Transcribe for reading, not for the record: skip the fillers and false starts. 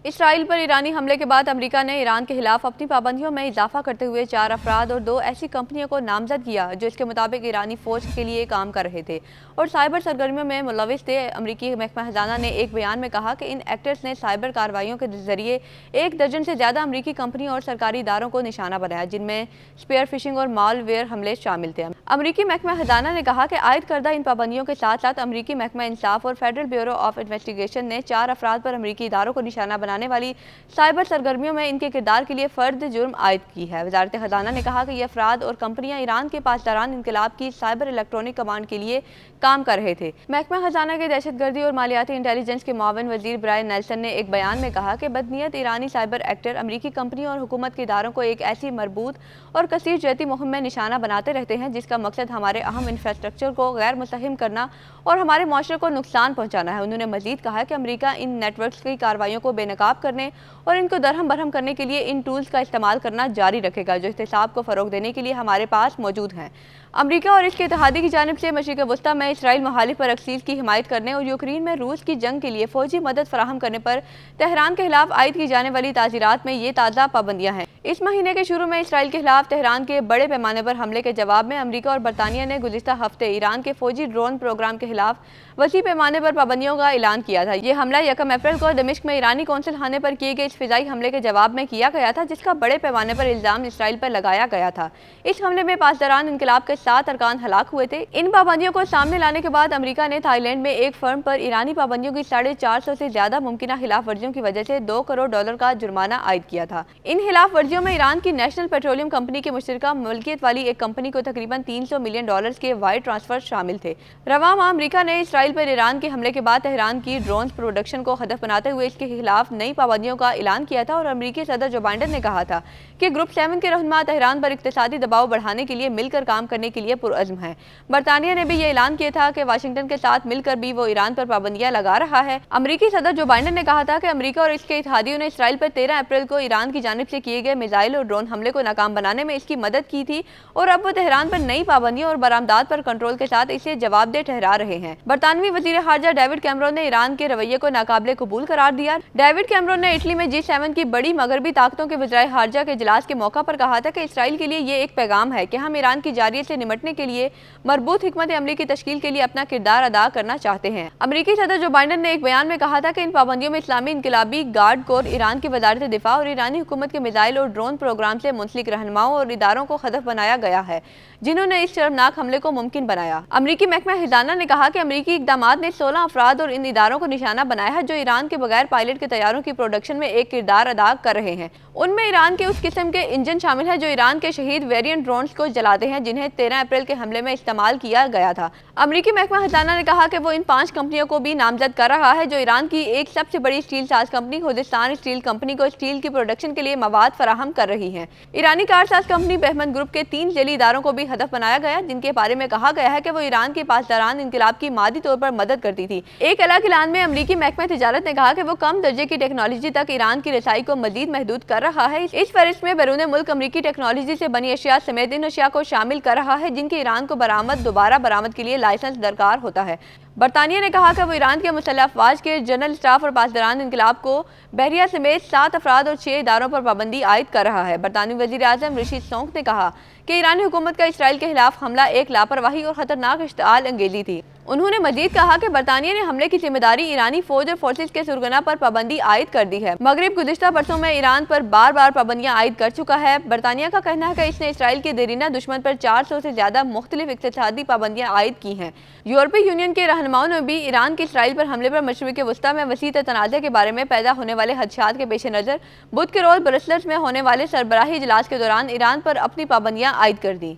اسرائیل پر ایرانی حملے کے بعد امریکہ نے ایران کے خلاف اپنی پابندیوں میں اضافہ کرتے ہوئے 4 افراد اور 2 ایسی کمپنیوں کو نامزد کیا جو اس کے مطابق ایرانی فوج کے لیے کام کر رہے تھے اور سائبر سرگرمیوں میں ملوث تھے۔ امریکی محکمہ خزانہ نے ایک بیان میں کہا کہ ان ایکٹرز نے سائبر کارروائیوں کے ذریعے 1 درجن سے زیادہ امریکی کمپنیوں اور سرکاری اداروں کو نشانہ بنایا، جن میں اسپیئر فشنگ اور مال ویئر حملے شامل تھے۔ امریکی محکمہ خزانہ نے کہا کہ عائد کردہ ان پابندیوں کے ساتھ ساتھ امریکی محکمہ انصاف اور فیڈرل بیورو آف انویسٹیگیشن نے 4 افراد پر امریکی اداروں کو نشانہ بنانے والی سائبر سرگرمیوں میں ان کے کردار کے لیے فرد جرم عائد کی ہے۔ وزارت خزانہ نے کہا کہ یہ افراد اور کمپنیاں ایران کے پاسداران انقلاب کی سائبر الیکٹرونک کمانڈ کے لیے کام کر رہے تھے۔ محکمہ خزانہ کے دہشت گردی اور مالیاتی انٹیلیجنس کے معاون وزیر برائن نیلسن نے ایک بیان میں کہا کہ بدنیت ایرانی سائبر ایکٹر امریکی کمپنیوں اور حکومت کے اداروں کو ایک ایسی مربوط اور کثیر جہتی مہم میں نشانہ بناتے رہتے ہیں جس کا مقصد ہمارے اہم انفراسٹرکچر کو غیر مستحکم کرنا اور ہمارے معاشرے کو نقصان پہنچانا ہے۔ انہوں نے مزید کہا کہ امریکہ ان نیٹ ورکس کی کارروائیوں کو بے نقاب کرنے اور ان کو درہم برہم کرنے کے لیے ان ٹولز کا استعمال کرنا جاری رکھے گا جو احتساب کو فروغ دینے کے لیے ہمارے پاس موجود ہیں۔ امریکہ اور اس کے اتحادی کی جانب سے مشرق وسطیٰ میں اسرائیل مخالف پر اکسیز کی حمایت کرنے اور یوکرین میں روس کی جنگ کے لیے فوجی مدد فراہم کرنے پر تہران کے خلاف عائد کی جانے والی تعزیرات میں یہ تازہ پابندیاں ہیں۔ اس مہینے کے شروع میں اسرائیل کے خلاف تہران کے بڑے پیمانے پر حملے کے جواب میں امریکہ اور برطانیہ نے گزشتہ ہفتے ایران کے فوجی ڈرون پروگرام کے خلاف وسیع پیمانے پر پابندیوں کا اعلان کیا تھا۔ یہ حملہ 1 اپریل کو دمشق میں ایرانی قونصل خانے پر کیے گئے اس فضائی حملے کے جواب میں کیا گیا تھا جس کا بڑے پیمانے پر الزام اسرائیل پر لگایا گیا تھا۔ اس حملے میں پاسداران انقلاب کے 7 ارکان ہلاک ہوئے تھے۔ ان پابندیوں کو سامنے لانے کے بعد امریکہ نے تھائی لینڈ میں ایک فرم پر ایرانی پابندیوں کی 450 سے زیادہ ممکنہ خلاف ورزیوں کی وجہ سے $2 کروڑ کا جرمانہ عائد کیا تھا۔ ان خلاف ورزیوں میں ایران کی نیشنل پیٹرولیم کمپنی کے مشترکہ ملکیت والی ایک کمپنی کو تقریباً $300 ملین کے وائر ٹرانسفر شامل تھے۔ رواں ماہ امریکہ نے اسرائیل پر ایران کے حملے کے بعد تہران کی ڈرونز پروڈکشن کو ہدف بناتے ہوئے اس کے خلاف نئی پابندیوں کا اعلان کیا تھا اور امریکی صدر جو بائیڈن نے کہا تھا کہ گروپ 7 کے رہنما تہران پر اقتصادی دباؤ بڑھانے کے لیے مل کر کام کرنے کے لیے پرعزم ہیں۔ برطانیہ نے بھی یہ اعلان کیا تھا کہ واشنگٹن کے ساتھ مل کر بھی وہ ایران پر پابندیاں لگا رہا ہے۔ امریکی صدر جو بائیڈن نے کہا تھا کہ امریکہ اور اس کے اتحادیوں نے اسرائیل پر 13 اپریل کو ایران کی جانب سے کیے گئے میزائل اور ڈرون حملے کو ناکام بنانے میں اس کی مدد کی تھی اور اب وہ تہران پر نئی پابندیوں اور برآمدات پر کنٹرول کے ساتھ اسے جواب دہ ٹھہرا رہے ہیں۔ برطانوی وزیر خارجہ ڈیوڈ کیمرون نے ایران کے رویے کو ناقابل قبول قرار دیا۔ ڈیوڈ کیمرون نے اٹلی میں G7 کی بڑی مغربی طاقتوں کے وزرائے خارجہ کے اجلاس کے موقع پر کہا تھا کہ اسرائیل کے لیے یہ ایک پیغام ہے کہ ہم ایران کی جارحیت سے نمٹنے کے لیے مربوط حکمت عملی کی تشکیل کے لیے اپنا کردار ادا کرنا چاہتے ہیں۔ امریکی صدر جو بائیڈن نے ایک بیان میں کہا تھا کہ ان پابندیوں میں اسلامی انقلابی گارڈ کور، ایران کی وزارت دفاع اور ایرانی حکومت کے میزائل اور ڈرون پروگرام سے منسلک رہنماؤں اور اداروں کو ہدف بنایا گیا ہے جنہوں نے اس شرمناک حملے کو ممکن بنایا۔ امریکی محکمہ خزانہ نے کہا کہ امریکی اقدامات نے 16 افراد اور ان اداروں کو نشانہ بنایا ہے جو ایران کے بغیر پائلٹ کے طیاروں کی پروڈکشن میں ایک کردار ادا کر رہے ہیں۔ ان میں ایران کے اس قسم کے انجن شامل ہیں جو ایران کے شہید ویرینٹ ڈرونز کو جلاتے ہیں جنہیں 13 اپریل کے حملے میں استعمال کیا گیا تھا۔ امریکی محکمہ خزانہ نے کہا کہ وہ ان 5 کمپنیوں کو بھی نامزد کر رہا ہے جو ایران کی ایک سب سے بڑی اسٹیل ساز کمپنی خوزستان اسٹیل کمپنی کو اسٹیل کی پروڈکشن کے لیے مواد فراہم کر رہی ہیں۔ ایرانی کار ساز کمپنی بہمن گروپ کے 3 ذیلی اداروں کو بھی ہدف بنایا گیا جن کے بارے میں کہا گیا ہے کہ وہ ایران کے پاسداران انقلاب کی مادی طور پر مدد کرتی تھی۔ ایک الگ اعلان میں امریکی محکمہ تجارت نے کہا کہ وہ کم درجے کی ٹیکنالوجی تک ایران کی رسائی کو مزید محدود کر رہا ہے۔ اس فہرست میں بیرون ملک امریکی ٹیکنالوجی سے بنی اشیاء سمیت ان اشیاء کو شامل کر رہا ہے جن کی ایران کو دوبارہ برآمد کے لیے لائسنس درکار ہوتا ہے۔ برطانیہ نے کہا کہ وہ ایران کے مسلح افواج کے جنرل اسٹاف اور پاسداران انقلاب کو بحریہ سمیت 7 افراد اور 6 اداروں پر پابندی عائد کر رہا ہے۔ برطانوی وزیر اعظم رشی سونک نے کہا کہ ایرانی حکومت کا اسرائیل کے خلاف حملہ ایک لاپرواہی اور خطرناک اشتعال انگیزی تھی۔ انہوں نے مزید کہا کہ برطانیہ نے حملے کی ذمہ داری ایرانی فوج اور فورسز کے سرغنہ پر پابندی عائد کر دی ہے۔ مغرب گزشتہ برسوں میں ایران پر بار پابندیاں عائد کر چکا ہے۔ برطانیہ کا کہنا ہے کہ اس نے اسرائیل کے دیرینہ دشمن پر 400 سے زیادہ مختلف اقتصادی پابندیاں عائد کی ہیں۔ یورپی یونین کے رہنماؤں نے بھی ایران کے اسرائیل پر حملے پر مشرق وسطیٰ میں وسیع تنازع کے بارے میں پیدا ہونے والے خدشات کے پیش نظر بدھ کے روز برسلز میں ہونے والے سربراہی اجلاس کے دوران ایران پر اپنی پابندیاں عائد کر دیں۔